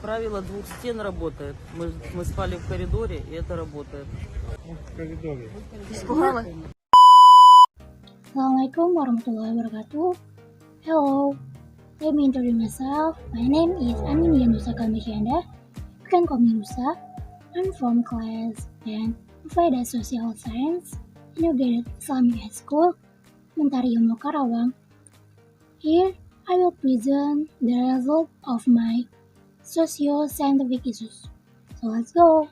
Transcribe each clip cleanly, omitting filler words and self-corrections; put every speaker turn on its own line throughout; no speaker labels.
Правило двух стен работает. Мы спали в коридоре, и это работает.
В коридоре.
Испугала?
Assalamualaikum warahmatullahi wabarakatuh. Hello, let me introduce myself. My name is Anin Nusa Kalmeshanda. You can call me Nusa. I'm from class 10 Faedah Social Science, Integrated Islamic High School, Mentari Ilmu Karawang. Here, I will present the result of my socio-scientific issues. So let's go.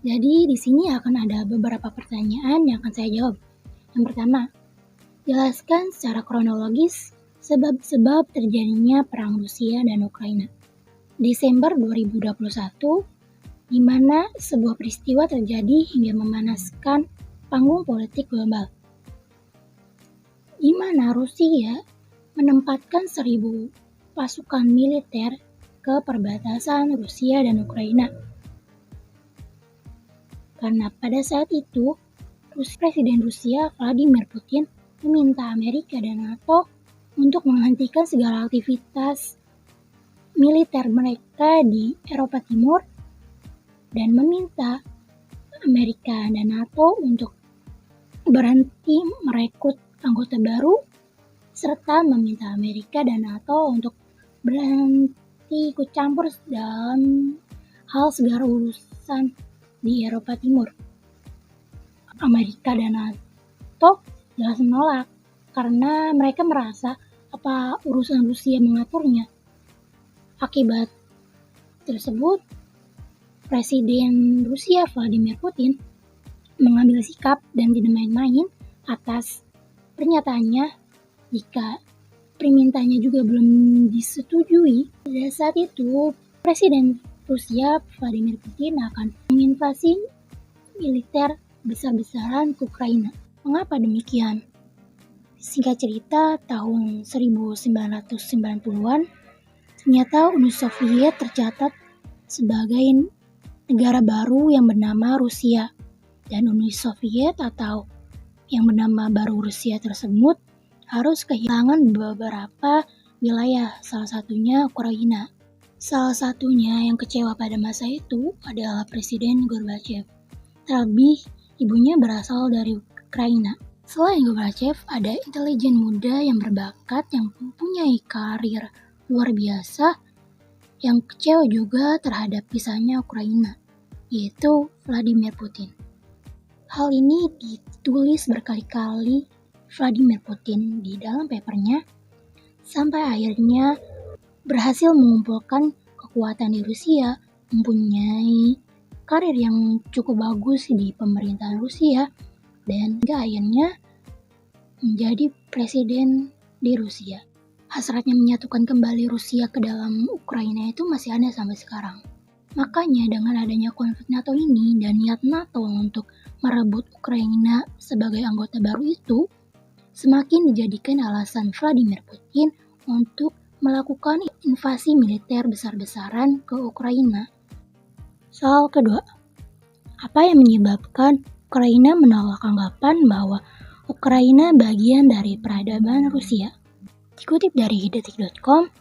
Jadi di sini akan ada beberapa pertanyaan yang akan saya jawab. Yang pertama, jelaskan secara kronologis sebab-sebab terjadinya perang Rusia dan Ukraina. Desember 2021, di mana sebuah peristiwa terjadi hingga memanaskan panggung politik global. Di mana Rusia menempatkan 1.000 pasukan militer ke perbatasan Rusia dan Ukraina. Karena pada saat itu, Presiden Rusia Vladimir Putin meminta Amerika dan NATO untuk menghentikan segala aktivitas militer mereka di Eropa Timur dan meminta Amerika dan NATO untuk berhenti merekrut anggota baru serta meminta Amerika dan NATO untuk berhenti ikut campur dalam hal segala urusan di Eropa Timur. Amerika dan NATO jelas menolak karena mereka merasa apa urusan Rusia mengaturnya. Akibat tersebut, Presiden Rusia Vladimir Putin mengambil sikap dan tidak main-main atas pernyataannya jika permintaannya juga belum disetujui. Pada saat itu, Presiden Rusia Vladimir Putin akan menginvasi militer besar-besaran ke Ukraina. Mengapa demikian? Singkat cerita, tahun 1990-an, ternyata Uni Soviet tercatat sebagai negara baru yang bernama Rusia. Dan Uni Soviet atau yang bernama baru Rusia tersebut harus kehilangan beberapa wilayah, salah satunya Ukraina. Salah satunya yang kecewa pada masa itu adalah Presiden Gorbachev. Terlebih, ibunya berasal dari Ukraina. Selain Gorbachev, ada intelijen muda yang berbakat yang mempunyai karir luar biasa yang kecewa juga terhadap pisahnya Ukraina, yaitu Vladimir Putin. Hal ini ditulis berkali-kali Vladimir Putin di dalam papernya sampai akhirnya berhasil mengumpulkan kekuatan di Rusia, mempunyai karir yang cukup bagus di pemerintahan Rusia, dan hingga akhirnya menjadi presiden di Rusia. Hasratnya menyatukan kembali Rusia ke dalam Ukraina itu masih ada sampai sekarang. Makanya dengan adanya konflik NATO ini dan niat NATO untuk merebut Ukraina sebagai anggota baru itu, semakin dijadikan alasan Vladimir Putin untuk melakukan invasi militer besar-besaran ke Ukraina. Soal kedua, apa yang menyebabkan Ukraina menolak anggapan bahwa Ukraina bagian dari peradaban Rusia? Dikutip dari detik.com,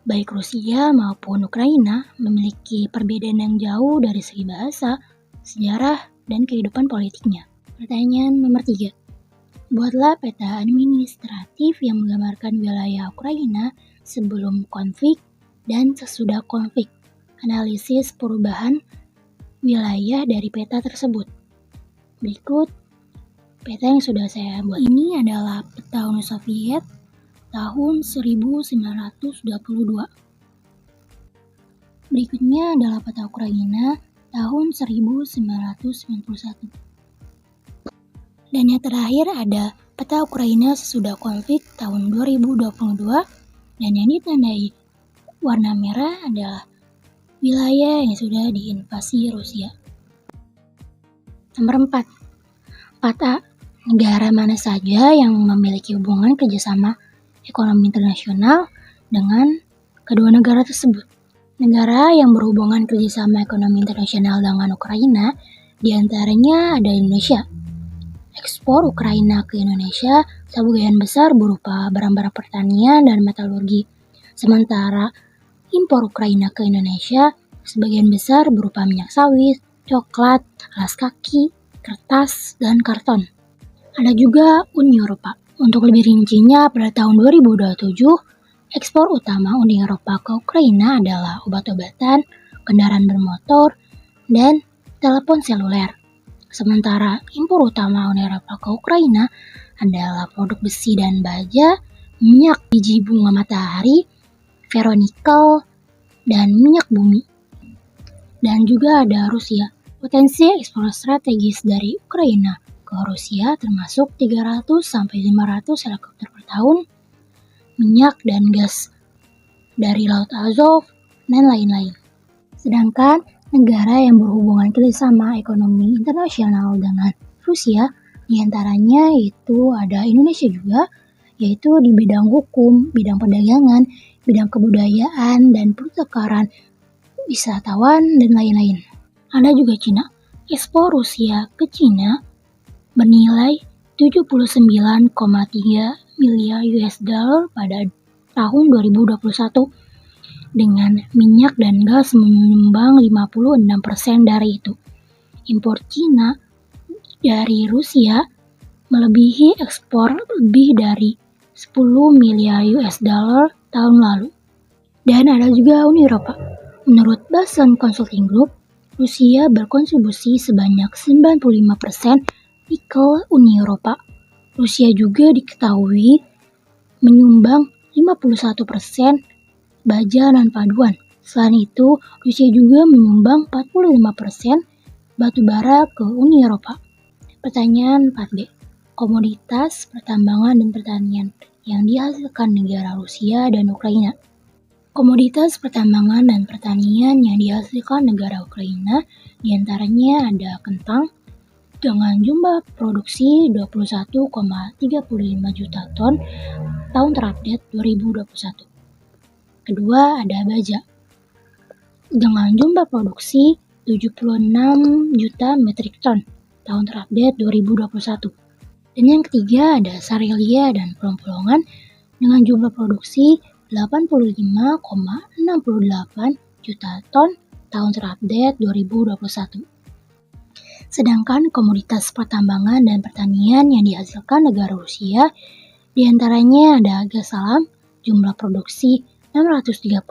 baik Rusia maupun Ukraina memiliki perbedaan yang jauh dari segi bahasa, sejarah, dan kehidupan politiknya. Pertanyaan nomor 3. Buatlah peta administratif yang menggambarkan wilayah Ukraina sebelum konflik dan sesudah konflik. Analisis perubahan wilayah dari peta tersebut. Berikut peta yang sudah saya buat. Ini adalah peta Uni Soviet tahun 1922. Berikutnya adalah peta Ukraina tahun 1991. Dan yang terakhir ada peta Ukraina sesudah konflik tahun 2022, dan yang ditandai warna merah adalah wilayah yang sudah diinvasi Rusia. Nomor 4. 4A. Negara mana saja yang memiliki hubungan kerjasama ekonomi internasional dengan kedua negara tersebut. Negara yang berhubungan kerjasama ekonomi internasional dengan Ukraina diantaranya ada Indonesia, Ekspor Ukraina ke Indonesia sebagian besar berupa barang-barang pertanian dan metalurgi, sementara impor Ukraina ke Indonesia sebagian besar berupa minyak sawit, coklat, alas kaki, kertas, dan karton. Ada juga Uni Eropa. Untuk lebih rincinya, pada tahun 2027, ekspor utama Uni Eropa ke Ukraina adalah obat-obatan, kendaraan bermotor, dan telepon seluler. Sementara impor utama Uni Eropa ke Ukraina adalah produk besi dan baja, minyak biji bunga matahari, ferronikel, dan minyak bumi. Dan juga ada Rusia. Potensi ekspor strategis dari Ukraina ke Rusia termasuk 300-500 helikopter per tahun, minyak dan gas dari Laut Azov, dan lain-lain. Sedangkan negara yang berhubungan kerjasama ekonomi internasional dengan Rusia, diantaranya itu ada Indonesia juga, yaitu di bidang hukum, bidang perdagangan, bidang kebudayaan, dan pertukaran wisatawan, dan lain-lain. Ada juga Cina. Ekspor Rusia ke Cina bernilai 79,3 miliar US dollar pada tahun 2021, dengan minyak dan gas menyumbang 56% dari itu. Impor Cina dari Rusia melebihi ekspor lebih dari 10 miliar US dollar tahun lalu. Dan ada juga Uni Eropa. Menurut Boston Consulting Group, Rusia berkontribusi sebanyak 95% nikel Uni Eropa. Rusia juga diketahui menyumbang 51% baja dan paduan. Selain itu, Rusia juga menyumbang 45% batu bara ke Uni Eropa. Pertanyaan 4B. Komoditas pertambangan dan pertanian yang dihasilkan negara Rusia dan Ukraina. Komoditas pertambangan dan pertanian yang dihasilkan negara Ukraina diantaranya ada kentang dengan jumlah produksi 21,35 juta ton tahun terupdate 2021. Kedua ada baja dengan jumlah produksi 76 juta metrik ton tahun terupdate 2021. Dan yang ketiga ada Sarelia dan Plong-Plongan dengan jumlah produksi 85,68 juta ton tahun terupdate 2021. Sedangkan komoditas pertambangan dan pertanian yang dihasilkan negara Rusia diantaranya ada gas alam, jumlah produksi 638,5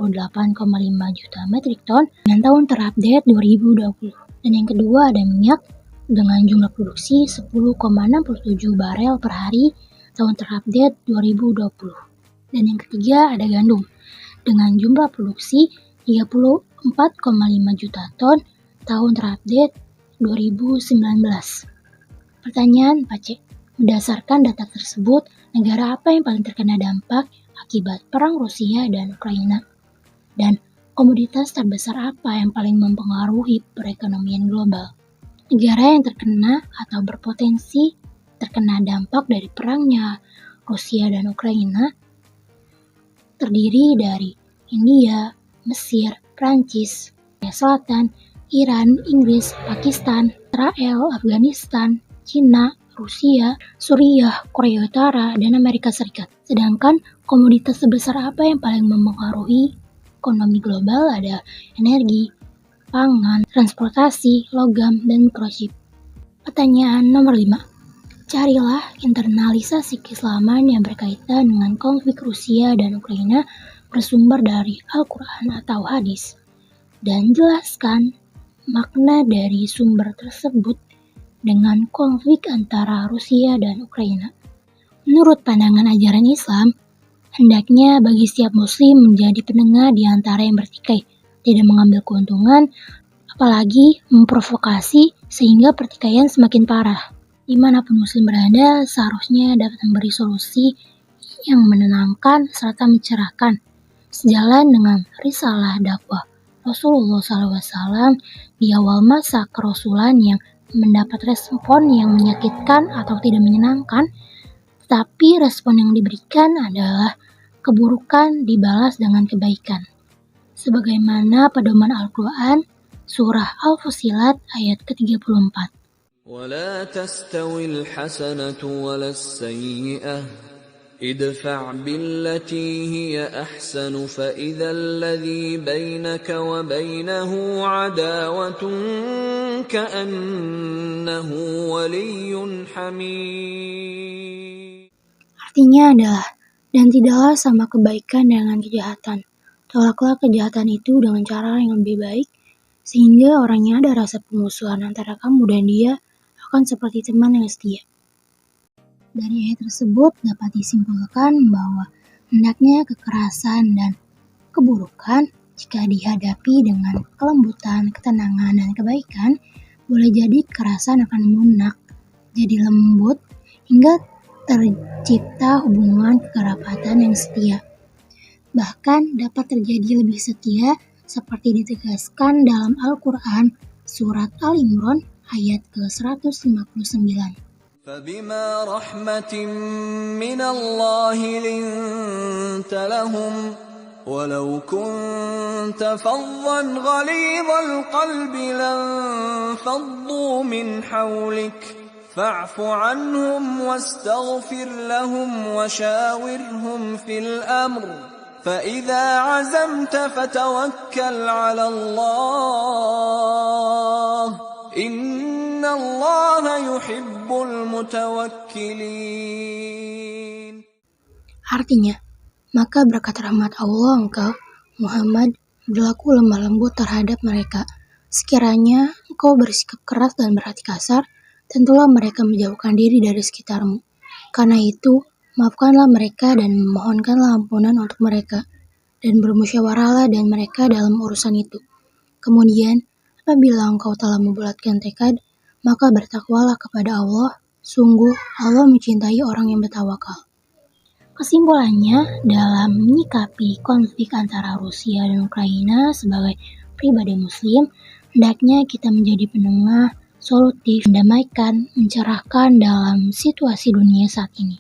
juta metrik ton dengan tahun terupdate 2020. Dan yang kedua ada minyak dengan jumlah produksi 10,67 barel per hari tahun terupdate 2020. Dan yang ketiga ada gandum dengan jumlah produksi 34,5 juta ton tahun terupdate 2019. Pertanyaan 4C. Berdasarkan data tersebut, negara apa yang paling terkena dampak akibat perang Rusia dan Ukraina? Dan komoditas terbesar apa yang paling mempengaruhi perekonomian global? Negara yang terkena atau berpotensi terkena dampak dari perangnya Rusia dan Ukraina terdiri dari India, Mesir, Prancis, Korea Selatan, Iran, Inggris, Pakistan, Israel, Afghanistan, Cina, Rusia, Suriah, Korea Utara, dan Amerika Serikat. Sedangkan komoditas sebesar apa yang paling mempengaruhi ekonomi global ada energi, pangan, transportasi, logam, dan mikrochip. Pertanyaan nomor 5. Carilah internalisasi keislaman yang berkaitan dengan konflik Rusia dan Ukraina bersumber dari Al-Quran atau hadis, dan jelaskan makna dari sumber tersebut dengan konflik antara Rusia dan Ukraina. Menurut pandangan ajaran Islam, hendaknya bagi setiap muslim menjadi penengah di antara yang bertikai, tidak mengambil keuntungan, apalagi memprovokasi sehingga pertikaian semakin parah. Dimanapun muslim berada, seharusnya dapat memberi solusi yang menenangkan serta mencerahkan, sejalan dengan risalah dakwah Rasulullah SAW di awal masa kerasulan yang mendapat respon yang menyakitkan atau tidak menyenangkan, tetapi respon yang diberikan adalah keburukan dibalas dengan kebaikan. Sebagaimana pedoman Al-Quran, surah Al-Fussilat ayat ke-34.
ولا تستوي الحسنة ولا السيئة ادفع بالتي هي أحسن فإذا الذي بينك وبينه عداوة كأنه ولي حميم.
Artinya adalah, dan tidaklah sama kebaikan dengan kejahatan. Tolaklah kejahatan itu dengan cara yang lebih baik, sehingga orangnya ada rasa permusuhan antara kamu dan dia akan seperti teman yang setia. Dari ayat tersebut dapat disimpulkan bahwa hendaknya kekerasan dan keburukan jika dihadapi dengan kelembutan, ketenangan, dan kebaikan, boleh jadi kekerasan akan melunak, jadi lembut, hingga tercipta hubungan kekerabatan yang setia. Bahkan dapat terjadi lebih setia seperti ditegaskan dalam Al-Quran surat Al-Imran ayat ke-159.
فبما رحمة من الله لنت لهم ولو كنت فظا غليظ القلب لانفضوا من حولك فاعف عنهم واستغفر لهم وشاورهم في الأمر فإذا عزمت فتوكل على الله إن الله يحب المتوكلين.
Artinya, maka berkat rahmat Allah engkau, Muhammad, berlaku lemah lembut terhadap mereka. Sekiranya engkau bersikap keras dan berhati kasar, tentulah mereka menjauhkan diri dari sekitarmu. Karena itu, maafkanlah mereka dan mohonkanlah ampunan untuk mereka, dan bermusyawarahlah dengan mereka dalam urusan itu. Kemudian, apabila engkau telah membulatkan tekad, maka bertakwalah kepada Allah. Sungguh, Allah mencintai orang yang bertawakal. Kesimpulannya, dalam menyikapi konflik antara Rusia dan Ukraina sebagai pribadi Muslim, hendaknya kita menjadi penengah, solutif, mendamaikan, mencerahkan dalam situasi dunia saat ini.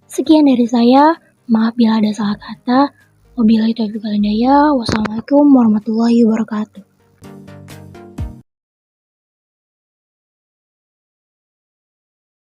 Sekian dari saya, maaf bila ada salah kata. Wabillahi taufiq wal hidayah. Wassalamualaikum warahmatullahi wabarakatuh.